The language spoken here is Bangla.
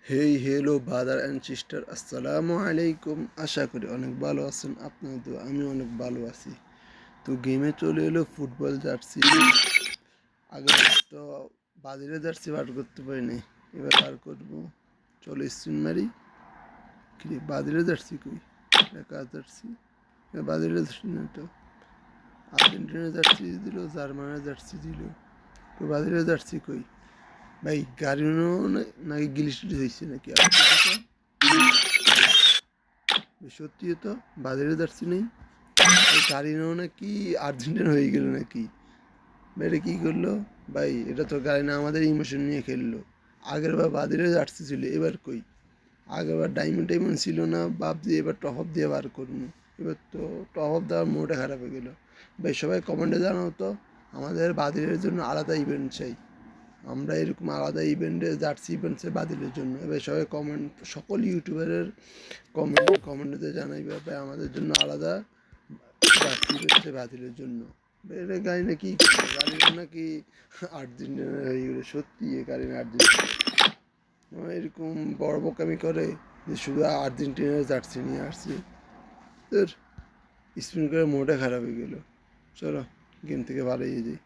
Hey hello brother and sister, আসসালামু আলাইকুম। আশা করি অনেক ভালো আছেন। আপনার তো আমি অনেক ভালো আছি। তো গেমে চলে এলো ফুটবল জার্সি। আগে তো বাদিরে জার্সি বার করতে পারিনি, এবার বার করবো। চলো স্পিন মারি। কি বাদিরে জার্সি কই? একা জার্সি, বাদিরে জার্সি না তো। আর্জেন্টিনা জার্সি দিল, জার্মানের জার্সি দিল, তো বাদিরে জার্সি কই? ভাই গাড়িও নাকি গিলিস হয়েছে নাকি? সত্যি তো বাজারে যাচ্ছি নেই, গাড়িও নাকি আর্জেন্টিনা হয়ে গেল নাকি? এটা কী করলো ভাই? এটা তো গাড়ি না, আমাদের ইমোশন নিয়ে খেললো। আগের বার বাজারে যাচ্ছি ছিল, এবার কই? আগের বার ডায়মন্ড টাইমন্ড ছিল না, ভাবছি এবার টপ আপ দিয়ে বার করবো। এবার তো টপ আপ দেওয়ার মোটা খারাপ হয়ে গেলো। ভাই সবাই কমেন্টে জানাও তো, আমাদের বাদিরের জন্য আলাদা ইভেন্ট চাই। আমরা এরকম আলাদা ইভেন্টে জার্সি ইভেন্টসে বাতিলের জন্য এবার সবাই কমেন্ট, সকল ইউটিউবারের কমেন্টে জানাইবে ভাই আমাদের জন্য আলাদা জার্সি ইভেন্টসে বাতিলের জন্য। এটা গাড়ি নাকি গাড়ি নাকি আর্জেন্টিনা হয়ে গেলে? সত্যি এ গাড়ি না আর্জেন্টিনা এরকম বড় বোকামি করে যে শুধু আর্জেন্টিনার জার্সি নিয়ে আসছে। তোর স্পিন করে মোটা খারাপ হয়ে গেল। চলো গেম থেকে ভালোই যাই।